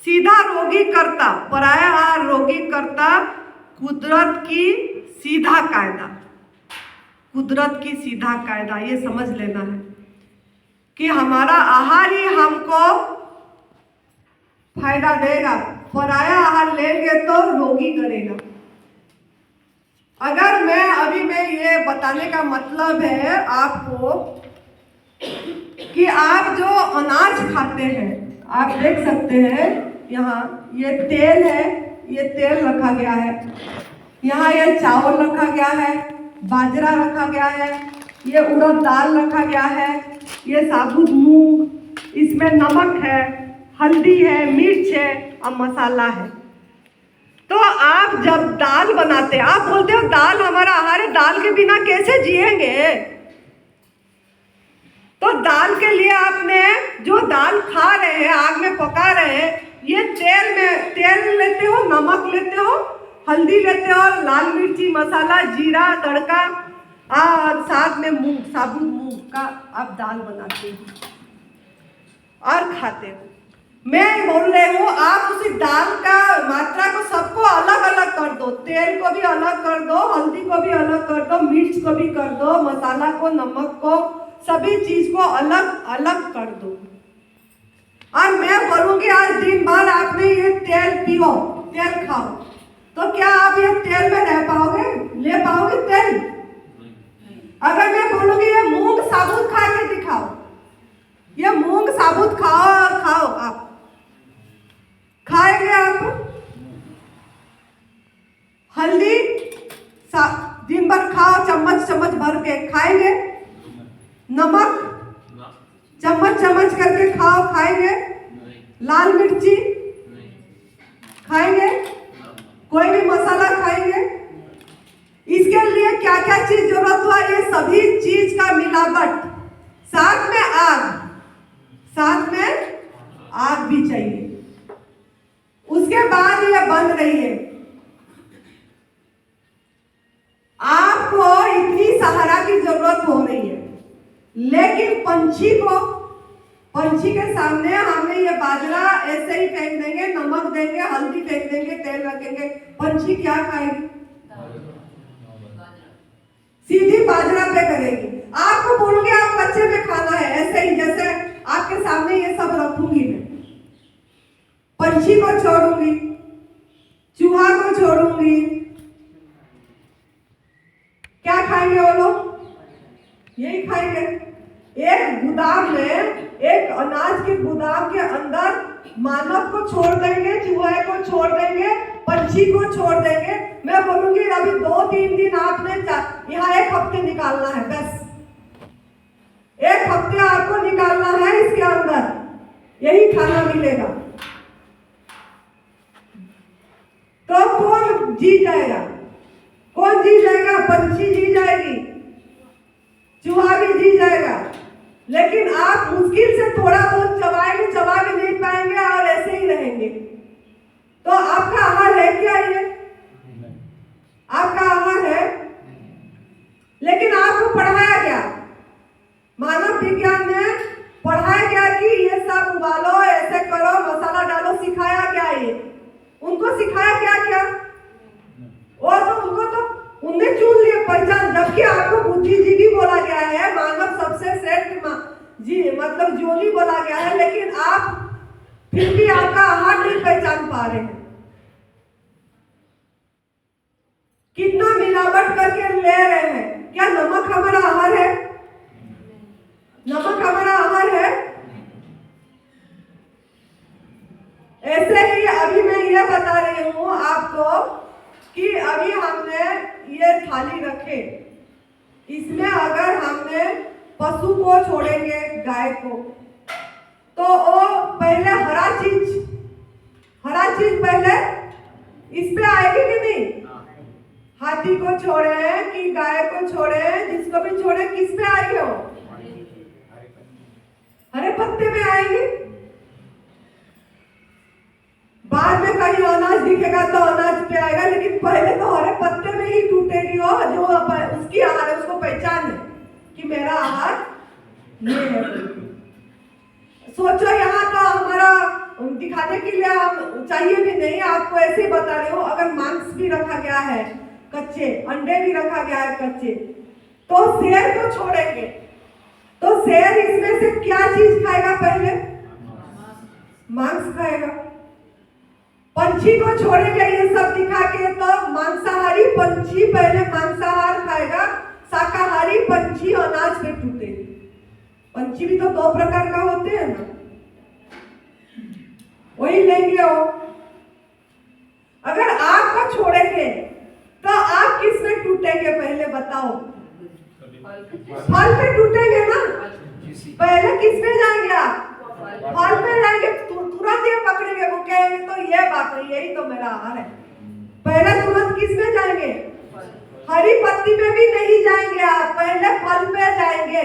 सीधा रोगी करता, पराया आहार रोगी करता। कुदरत की सीधा कायदा, कुदरत की सीधा कायदा ये समझ लेना है कि हमारा आहार ही हमको फायदा देगा। पराया आहार लेंगे तो रोगी करेगा। अगर मैं ये बताने का मतलब है आपको कि आप जो अनाज खाते हैं, आप देख सकते हैं यहाँ ये तेल है, ये तेल रखा गया है, यहाँ ये चावल रखा गया है, बाजरा रखा गया है, ये उड़द दाल रखा गया है, ये साबुत मूंग, इसमें नमक है, हल्दी है, मिर्च है और मसाला है। तो आप जब दाल बनाते हैं, आप बोलते हो दाल हमारा आहार है, दाल के बिना कैसे जिएंगे? तो दाल के लिए आपने जो दाल खा रहे हैं, आग में पका रहे हैं, ये तेल लेते हो, नमक लेते हो, हल्दी लेते हो, लाल मिर्ची, मसाला, जीरा, तड़का और साथ में मूंग, साबुत मूंग का आप दाल बनाते हो और खाते हो। मैं बोल रही हूँ आप उसी दाल का मात्रा को सबको अलग अलग कर दो, तेल को भी अलग कर दो, हल्दी को भी अलग कर दो, मिर्च को भी कर दो, मसाला को, नमक को, सभी चीज को अलग अलग कर दो। और मैं बोलूंगी आज दिन भर आपने ये तेल पियो, तेल खाओ, तो क्या आप ये तेल में रह पाओगे, ले पाओगे तेल? अगर मैं बोलूंगी ये मूंग साबुत खा के दिखाओ, ये मूंग साबुत खाओ आप, खाएंगे आप? हल्दी दिन भर खाओ, चम्मच चम्मच भर के खाएंगे? नमक चम्मच चम्मच करके खाएंगे? लाल मिर्ची खाएंगे? कोई भी मसाला खाएंगे? इसके लिए क्या क्या चीज जरूरत हुआ? ये सभी चीज का मिलावट, साथ में आग भी चाहिए, उसके बाद ये बन रही है। आपको इतनी सहारा की जरूरत हो रही है, लेकिन पंछी के सामने हमने ये बाजरा ऐसे ही फेंक देंगे, नमक देंगे, हल्दी फेंक देंगे, तेल रखेंगे, पंछी क्या खाएगी? सीधी बाजरा पे करेगी। आपको बोलूंगी आप कच्चे में खाना है, ऐसे ही जैसे आपके सामने ये सब रखूंगी मैं, पंछी को छोड़ूंगी, चूहा को छोड़ूंगी, क्या खाएंगे वो लोग? यही खाएंगे। एक गोदाम में, एक अनाज के गोदाम के अंदर मानव को छोड़ देंगे, चूहे को छोड़ देंगे, पंछी को छोड़ देंगे। मैं बोलूंगी अभी 2-3 दिन आपने यहाँ 1 हफ्ते निकालना है, बस 1 हफ्ते आपको निकालना है, इसके अंदर यही खाना मिलेगा। तो कौन जी जाएगा? कौन जी जाएगा? पंछी जी जाएगी, चूहा भी जी जाएगा, लेकिन आप मुश्किल से थोड़ा बहुत चबाएंगे, चबा भी नहीं पाएंगे और ऐसे ही रहेंगे। तो आपका आहार है क्या? ये आपका आहार है? लेकिन आपको पढ़ाया गया, मानव विज्ञान में पढ़ाया गया कि ये सब उबालो, ऐसे करो, मसाला डालो, सिखाया क्या? ये उनको सिखाया क्या? वो तो जबकि आपको बुद्धिजीवी बोला गया है, मानव सबसे श्रेष्ठ जी मतलब जोली बोला गया है, लेकिन आप फिर भी आपका आहार नहीं पहचान पा रहे हैं। कितना मिलावट करके ले रहे हैं। क्या नमक हमारा आहार है? नमक हमारा आहार है? ऐसे ही अभी मैं ये बता रही हूँ आपको कि अभी हमने ये थाली रखे, इसमें अगर हमने पशु को छोड़ेंगे, गाय को, तो वो पहले हरा चीज पहले इस पे आएगी कि नहीं? हाथी को छोड़े कि गाय को छोड़े, जिसको भी छोड़े, किस पे आएगी वो? हरे पत्ते में आएगी। बाद में कहीं अनाज दिखेगा तो अनाज पे आएगा, लेकिन पहले तो हरे पत्ते में ही टूटेगी वो, जो उसकी आहार है, उसको पहचान है कि मेरा आहार ये है। सोचो यहाँ तो हमारा दिखाने के लिए हम चाहिए भी नहीं, आपको ऐसे ही बता रहे हो। अगर मांस भी रखा गया है कच्चे, अंडे भी रखा गया है कच्चे, तो शेर को छोड़ेंगे तो शेर इसमें से क्या चीज खाएगा? पहले मांस खाएगा। पंछी को छोड़ेंगे ये सब दिखा के, तो मांसाहारी पंछी पहले मांसाहार खाएगा, शाकाहारी पंछी अनाज पे टूटेगी। पंछी भी तो दो प्रकार का होते हैं ना, वही लेंगे वो। अगर आग को छोड़ेंगे तो आप किस में टूटेंगे? पहले बताओ। फल पे टूटेंगे ना। पहले किस में जाएंगे आप? फल पे जाएंगे। तुरंत ये पकड़ेंगे, वो कहेंगे तो ये बात है, यही तो मेरा आहार है। पहले तुरंत किस में जाएंगे? हरी पत्ती में भी नहीं जाएंगे आप, पहले फल पे जाएंगे।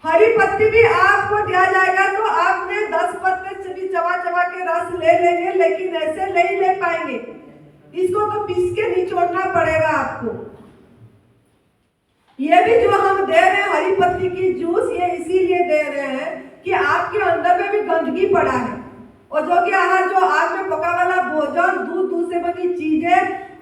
हरी पत्ती भी आपको दिया जाएगा तो आपने 10 पत्ते से भी चबा के रस ले लेंगे, लेकिन ऐसे नहीं ले पाएंगे। इसको तो पीस के निचोड़ना पड़ेगा आपको। ये भी जो हम दे रहे हैं हरी पत्ती की जूस, ये इसीलिए दे रहे हैं कि आपके अंदर में भी गंदगी पड़ा है, और जो कि आहार, जो आग में पका वाला भोजन, दूध से बनी चीजें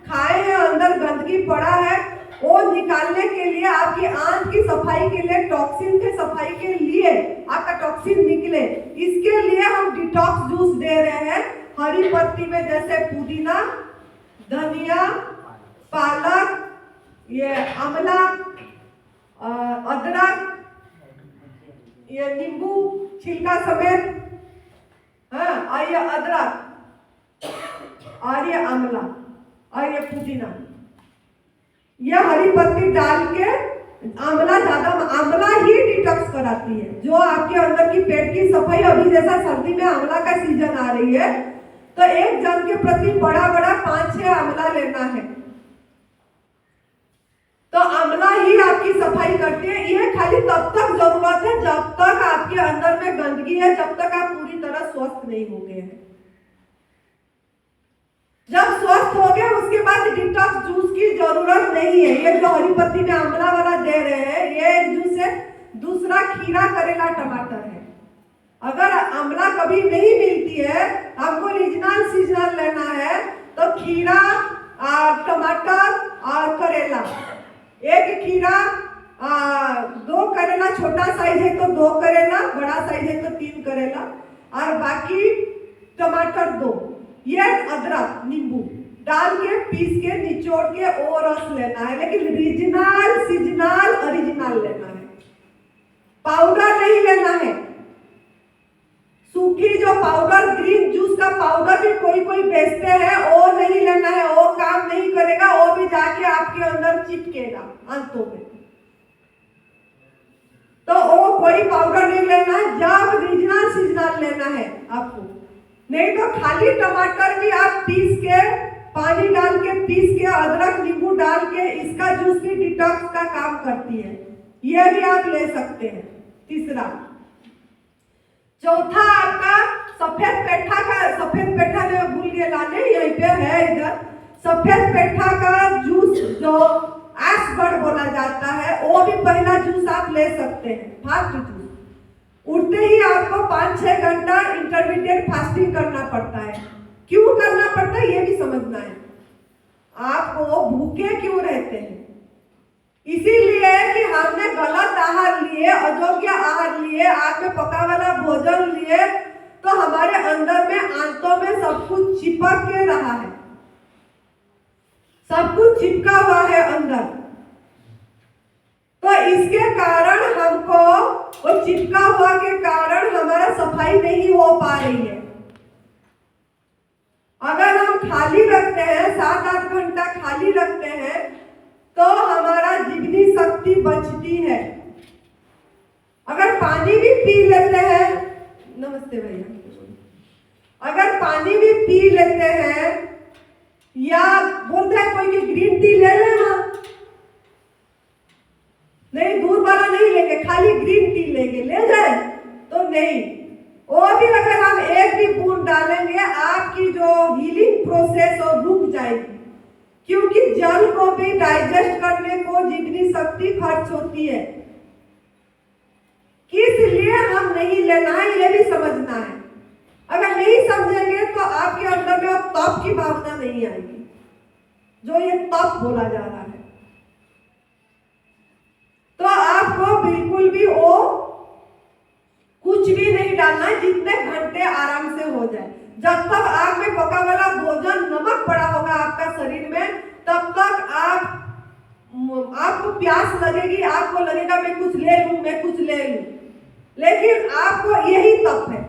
खाए हैं, अंदर गंदगी पड़ा है, वो निकालने के लिए, आपकी आंत की सफाई के लिए, टॉक्सिन के सफाई के लिए, आपका टॉक्सिन निकले, इसके लिए हम डिटॉक्स जूस दे रहे हैं हरी पत्ती में, जैसे पुदीना, धनिया, पालक, ये आंवला, अदरक, ये नींबू छिलका समेत, हाँ, और ये अदरक, और ये आंवला, और ये पुदीना, ये हरी पत्ती डाल के, आंवला ज्यादा, आंवला ही डिटॉक्स कराती है, जो आपके अंदर की पेट की सफाई। अभी जैसा सर्दी में आंवला का सीजन आ रही है, तो एक जन के प्रति बड़ा 5-6 आंवला लेना है, तो आंवला ही आपकी सफाई करती है। ये खाली तब तक जरूरत है जब तक आपके अंदर में गंदगी है, जब तक आप पूरी तरह स्वस्थ नहीं हो गए हैं। जब स्वस्थ हो गए उसके बाद डिटॉक्स जूस की जरूरत नहीं है। ये जो हरी पत्ती में आंवला वाला दे रहे हैं, ये एक जूस है। दूसरा खीरा, करेला, टमाटर है। अगर आंवला कभी नहीं मिलती है, आपको रीजनल सीजनल लेना है, तो खीरा, टमाटर और करेला, एक खीरा, 2 करेला, छोटा साइज है तो 2 करेला, बड़ा साइज है तो 3 करेला, और बाकी टमाटर 2, ये अदरक, नींबू डाल के पीस के निचोड़ के वो रस लेना है, लेकिन रीजनल, सीजनल, ओरिजिनल लेना है, पाउडर नहीं लेना है। सूखी जो पाउडर, ग्रीन जूस का पाउडर भी कोई बेचते हैं, वो नहीं लेना है, वो काम नहीं करेगा, वो भी जाके आपके अंदर चिपकेगा आंतों में, तो वो कोई पाउडर नहीं लेना है। जब रीजनल सीजनल लेना है आपको, नहीं तो खाली टमाटर भी आप पीस के, पानी डाल के पीस के, अदरक नींबू डाल के, इसका जूस भी डिटॉक्स का काम करती है, यह भी आप ले सकते हैं। तीसरा, चौथा आपका सफेद पेठा का, सफेद पेठा में भूल गए लाने, यहीं पे है इधर। सफेद पेठा का जूस जो एस्पर्ड बोला जाता है, वो भी पहला जूस आप ले सकते हैं, फास्ट जूस। उठते ही आपको 5-6 घंटा इंटरमीडिएट फास्टिंग करना पड़ता है। क्यों करना पड़ता है ये भी समझना है। आप आप वो भूखे क्यों रहते हैं? इसीलिए कि हमने गलत आहार लिए, अयोग्य आहार लिए, आग में पका वाला भोजन लिए, तो हमारे अंदर में आंतों में सब कुछ चिपक के रहा है, सब कुछ चिपका हुआ है अंदर। तो इसके कारण हमको, वो चिपका हुआ के कारण हमारा सफाई नहीं हो पा रही है। अगर हम खाली रखते हैं, 7-8 घंटा खाली रखते हैं, तो हमारा जीवनी शक्ति बचती है। अगर पानी भी पी लेते हैं, नमस्ते भैया, अगर पानी भी पी लेते हैं या बोलते हैं कोई कि ग्रीन टी ले लेना, नहीं दूध वाला नहीं लेंगे, खाली ग्रीन टी लेंगे, ले जाए तो नहीं, वो भी अगर हम एक भी बूंद डालेंगे आपकी जो हीलिंग प्रोसेस वो रुक जाएगी, क्योंकि जल को भी डाइजेस्ट करने को जितनी शक्ति खर्च होती है, किस लिए हम नहीं लेना है ये भी समझना है। अगर नहीं समझेंगे तो आपके अंदर में तप की भावना नहीं आएगी, जो ये तप बोला जा रहा है। तो आपको बिल्कुल भी वो कुछ भी नहीं डालना है, जितने घंटे आराम से हो जाए। जब तक आग में पका वाला भोजन नमक पड़ा होगा आपका शरीर में, तब तक आपको प्यास लगेगी, आपको लगेगा मैं कुछ ले लूं, मैं कुछ ले लूं। लेकिन आपको यही तप है,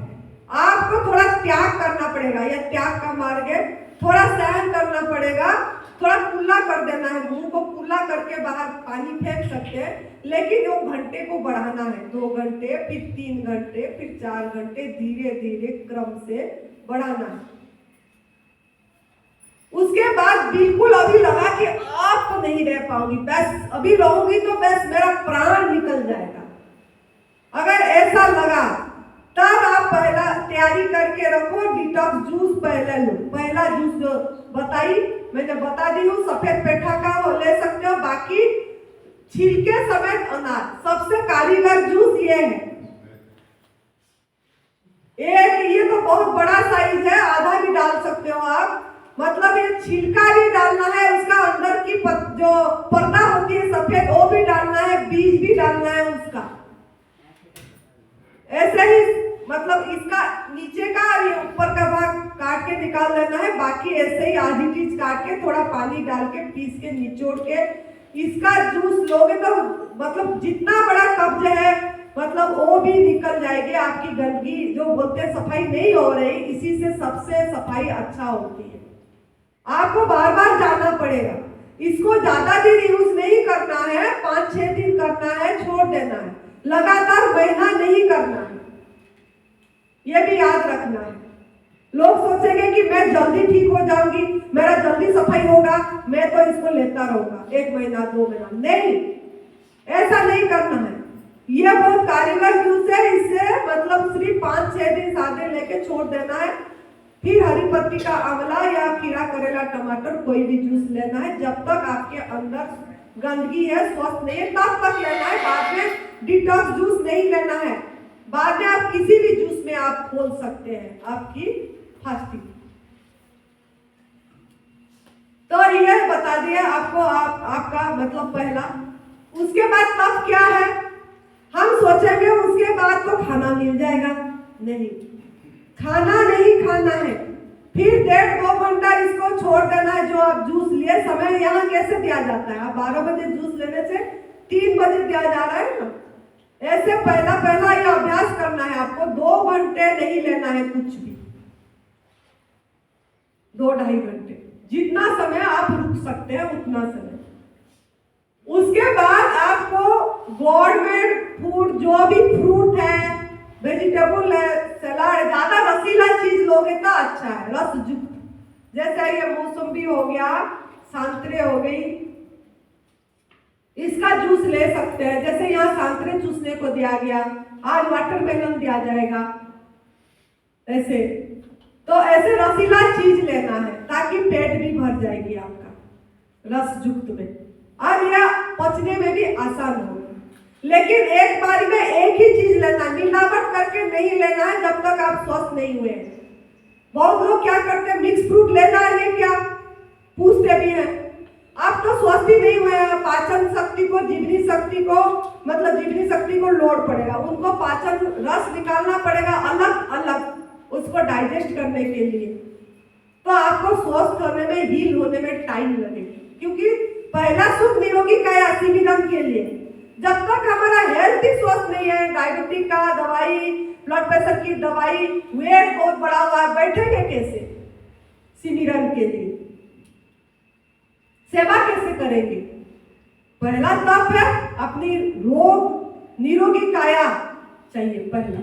आपको थोड़ा त्याग करना पड़ेगा, यह त्याग का मार्ग है। थोड़ा सहन करना पड़ेगा, थोड़ा कुल्ला कर देना है, मुंह को कुल्ला करके बाहर पानी फेंक सकते हैं, लेकिन वो घंटे को बढ़ाना है, 2 घंटे, फिर 3 घंटे, फिर 4 घंटे, धीरे धीरे क्रम से बढ़ाना है। उसके बाद बिल्कुल अभी लगा कि आप तो नहीं रह पाऊंगी, बस अभी रहूंगी तो बस मेरा प्राण निकल जाएगा, अगर ऐसा लगा तब आप पहला तैयारी करके रखो, डिटॉक्स जूस पहले लो। पहला जूस जो बताई मैंने बता दी हूँ, सफेद पेठा का वो ले सकते हो, बाकी छिलके समेत अनार, सबसे कारीगर जूस ये है। एक ये तो बहुत बड़ा साइज है, आधा भी डाल सकते हो आप, मतलब ये छिलका भी डालना है, उसका अंदर की जो पर्दा होती है सफेद वो भी डालना है, बीज भी डालना है उसका। ऐसे ही मतलब इसका नीचे का और ये ऊपर का भाग काट के निकाल लेना है, बाकी ऐसे ही आधी चीज काट के थोड़ा पानी डाल के पीस के निचोड़ के इसका जूस लोगे तो मतलब जितना बड़ा कब्ज है मतलब वो भी निकल जाएगी। आपकी गंदगी जो बोलते हैं सफाई नहीं हो रही, इसी से सबसे सफाई अच्छा होती है। आपको बार बार जाना पड़ेगा, इसको ज्यादा दिन यूज नहीं करना है, 5-6 दिन करना है, छोड़ देना है, लगातार महीना नहीं करना है, ये भी याद रखना है। लोग सोचेंगे कि मैं जल्दी ठीक हो जाऊंगी, मेरा जल्दी सफाई होगा, मैं तो इसको लेता रहूंगा 1 महीना 2 महीना, नहीं, ऐसा नहीं करना है। यह बहुत कारीगर जूस है, इससे मतलब सिर्फ 5-6 दिन सादे लेके छोड़ देना है, फिर हरी पत्ती का आंवला या खीरा करेला टमाटर कोई भी जूस लेना है। जब तक आपके अंदर गंदगी है, स्वस्थ नहीं है, तब तक लेना है, बाद में डिटॉक्स जूस नहीं लेना है। बाद में आप किसी भी जूस में आप खोल सकते हैं आपकी फास्टिंग। तो ये बता दिया आपको आपका मतलब पहला। उसके बाद तब क्या है, हम सोचेंगे उसके बाद तो खाना मिल जाएगा, नहीं, खाना नहीं खाना है, फिर 1.5-2 घंटा इसको छोड़ देना है। जो आप जूस लिए, समय यहाँ कैसे दिया जाता है, आप 12 बजे जूस लेने से 3 बजे दिया जा रहा है ना, ऐसे पहला ये अभ्यास करना है आपको। 2 घंटे नहीं लेना है कुछ भी, 2-2.5 घंटे, जितना समय आप रुक सकते हैं उतना समय। उसके बाद आपको गवर्नमेंट फूड, जो भी फ्रूट है, वेजिटेबल है, सलाद, ज्यादा रसीला चीज लोगे तो अच्छा है, रस युक्त, जैसे ये मौसम्बी हो गया, संतरे हो गई, इसका जूस ले सकते हैं। जैसे यहाँ संतरे चूसने को दिया गया, आज वाटरमेलन दिया जाएगा, ऐसे तो ऐसे रसीला चीज लेना है ताकि पेट भी भर जाएगी आपका रस युक्त में, और यह पचने में भी आसान होगा। लेकिन एक बारी में एक ही चीज लेना, मिलावट करके नहीं लेना है जब तक आप स्वस्थ नहीं हुए। बहुत लोग क्या करते हैं, मिक्स फ्रूट लेना है क्या, पूछते भी हैं, स्वस्थ ही नहीं हुए हैं, पाचन शक्ति को, जीवनी शक्ति को, मतलब जीवनी शक्ति को लोड पड़ेगा, उनको पाचन रस निकालना पड़ेगा अलग अलग उसको डाइजेस्ट करने के लिए। तो आपको स्वस्थ होने में, हील होने में टाइम लगेगा, क्योंकि पहला सुख निरोगी काया शिविरम के लिए। जब तक हमारा हेल्थ ही स्वस्थ नहीं है, डायबिटीज का दवाई, ब्लड प्रेशर की दवाई, वेट बहुत बड़ा हुआ है, बैठेंगे कैसे शिविरम के लिए? सेवा कैसे करेंगे? पहला तप है अपनी रोग निरोगी काया चाहिए पहला।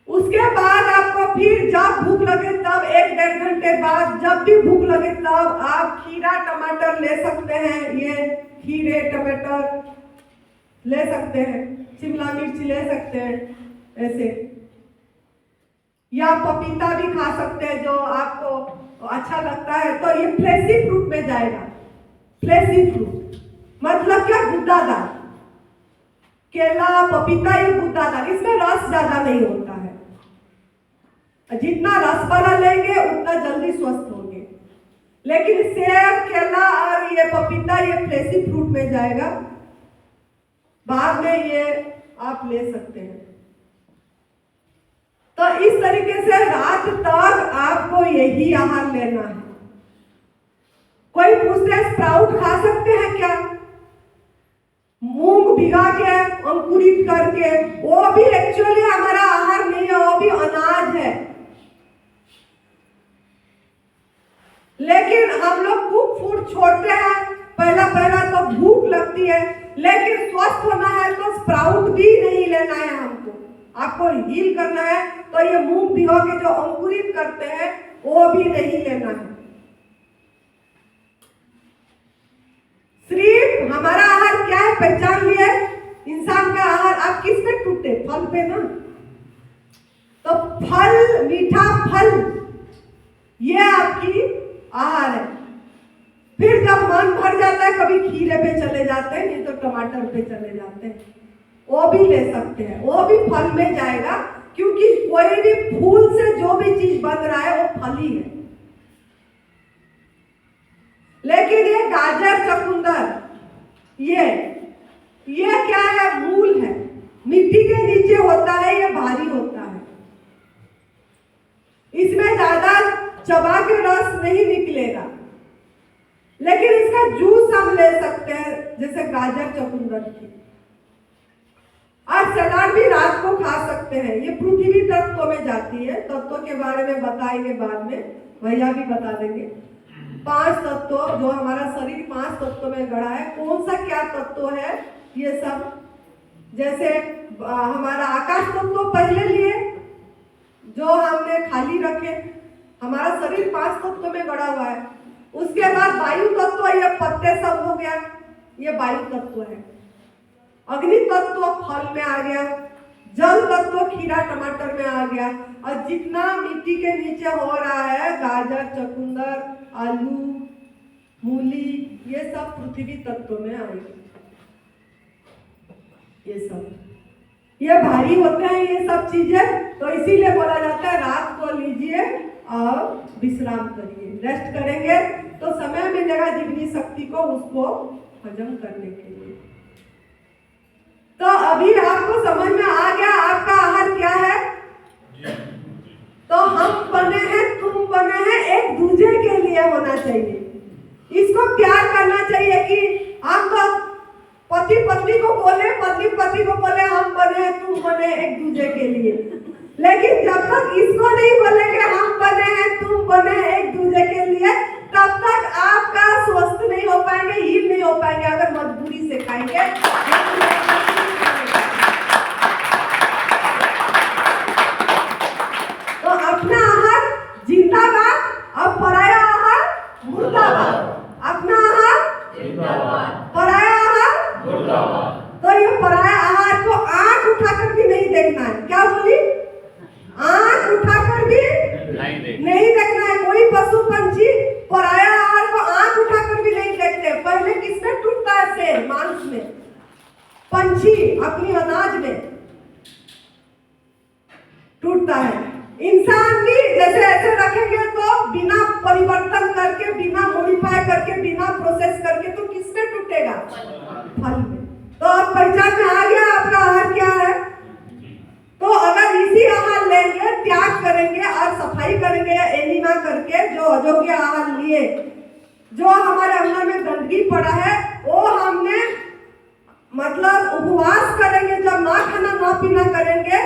उसके बाद आपको फिर जब भूख लगे तब 1-1.5 घंटे बाद जब भी भूख लगे तब आप खीरा टमाटर ले सकते हैं, ये खीरे टमाटर ले सकते हैं, शिमला मिर्च ले सकते हैं ऐसे, या पपीता भी खा सकते हैं जो आपको अच्छा लगता है। तो ये फ्लेशी फ्रूट में जाएगा। फ्लेशी फ्रूट मतलब क्या? गुद्दादार। केला पपीता ये गुद्दादार, इसमें रस ज्यादा नहीं होता है। जितना रस वाला लेंगे उतना जल्दी स्वस्थ होंगे। लेकिन सेब, केला और ये पपीता ये फ्लेशी फ्रूट में जाएगा, बाद में ये आप ले सकते हैं। तो इस तरीके से रात तक आपको यही आहार लेना है। कोई पूछते हैं स्प्राउट खा सकते हैं क्या? मूंग भिगा के अंकुरित करके, वो भी एक्चुअली हमारा आहार नहीं है, वो भी अनाज है। लेकिन हम लोग कुक फूड छोड़ते हैं, पहला पहला तो भूख लगती है, लेकिन स्वस्थ होना है तो स्प्राउट भी नहीं लेना है हमको। आपको हील करना है तो ये मूंग भिगो के जो अंकुरित करते हैं वो भी नहीं लेना है। सिर्फ हमारा आहार क्या है पहचान लिए? इंसान का आहार आप किस पे टूटते? फल पे ना। तो फल, मीठा फल ये आपकी आहार है। फिर जब मन भर जाता है कभी खीरे पे चले जाते हैं, नहीं तो टमाटर पे चले जाते हैं, वो भी ले सकते हैं, वो भी फल में जाएगा, क्योंकि कोई भी फूल से जो भी चीज बन रहा है वो फल ही है। लेकिन ये गाजर चुकंदर ये क्या है? मूल है, मिट्टी के नीचे होता है, ये भारी होता है, इसमें ज्यादा चबा के रस नहीं निकलेगा। लेकिन इसका जूस हम ले सकते हैं, जैसे गाजर चुकंदर की, और सलाद भी रात को खा सकते हैं। ये पृथ्वी तत्व में जाती है, तत्वों के बारे में बताएंगे बाद में, भैया भी बता देंगे। 5 तत्व जो हमारा शरीर 5 तत्व में गढ़ा है, कौन सा क्या तत्व है ये सब, जैसे हमारा आकाश तत्व पहले लिए जो हमने खाली रखे, हमारा शरीर 5 तत्व में गढ़ा हुआ है। उसके बाद वायु तत्व, ये पत्ते सब हो गया, ये वायु तत्व है। अग्नि तत्व फल में आ गया, जल तत्व खीरा टमाटर में आ गया, और जितना मिट्टी के नीचे हो रहा है गाजर चुकंदर आलू मूली ये सब पृथ्वी तत्व में आएगी। ये भारी होते हैं ये सब चीजें, तो इसीलिए बोला जाता है रात को लीजिए और विश्राम करिए। रेस्ट करेंगे तो समय मिलेगा जीवनी शक्ति को उसको हजम करने के लिए। तो अभी आपको समझ में आ गया आपका आहार क्या है? तो हम बने हैं, तुम बने हैं, एक दूसरे के लिए होना चाहिए। इसको प्यार करना चाहिए कि हम तो पति पत्नी को बोले, पत्नी पति को बोले हम बने तुम बने एक दूसरे के लिए। लेकिन जब तक इसको नहीं बोलेंगे हम बने हैं तुम बने एक दूसरे के लिए, तब तक आपका स्वस्थ नहीं हो पाएंगे, हील नहीं हो पाएंगे। अगर मजबूरी से खाएंगे तो अपना आहार जिंदाबाद, अब पराया आहार मुर्दाबाद। अपना आहार जिंदाबाद, पराया आहार मुर्दाबाद। तो ये पराया आहार को आंख उठाकर भी नहीं देखना है। क्या बोली? आंख उठाकर भी नहीं देखना है। कोई पशु पंछी पराया आहार को आंख उठाकर भी नहीं देखते। पहले किसमें टूटता है? शेर मांस में, पंछी अपनी अनाज में टूटता है। इंसान भी जैसे ऐसे रखेंगे तो बिना परिवर्तन करके, बिना मॉडिफाई करके, बिना प्रोसेस मिलेगा? फल में। तो अब पहचान में आ गया आपका आहार क्या है। तो अगर इसी आहार लेंगे, त्याग करेंगे और सफाई करेंगे एनिमा करके, जो अयोग्य आहार लिए, जो हमारे अंदर में गंदगी पड़ा है, वो हमने मतलब उपवास करेंगे, जब ना खाना ना पीना करेंगे,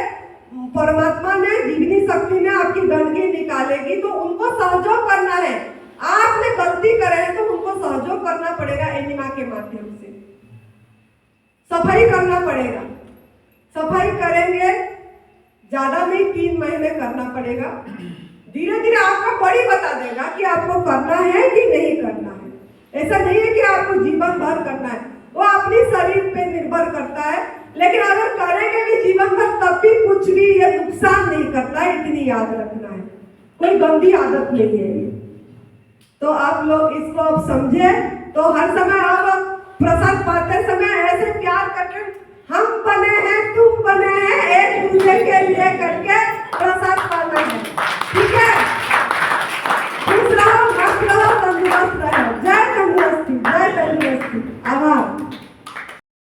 परमात्मा ने जीवनी शक्ति ने आपकी गंदगी निकालेगी। तो उनको सहयोग करना है। आपने गलती करे है तो उनको सहयोग करना पड़ेगा, एनिमा के माध्यम से सफाई करना पड़ेगा। सफाई करेंगे, ज्यादा नहीं 3 महीने करना पड़ेगा। धीरे धीरे आपको बड़ी बता देगा कि आपको करना है कि नहीं करना है। ऐसा नहीं है कि आपको जीवन भर करना है, वो अपनी शरीर पे निर्भर करता है। लेकिन अगर करेंगे भी जीवन भर तब भी कुछ भी ये नुकसान नहीं करता है, इतनी याद रखना है। कोई गंदी आदत नहीं है ये। तो आप लोग इसको अब समझे, तो हर समय आप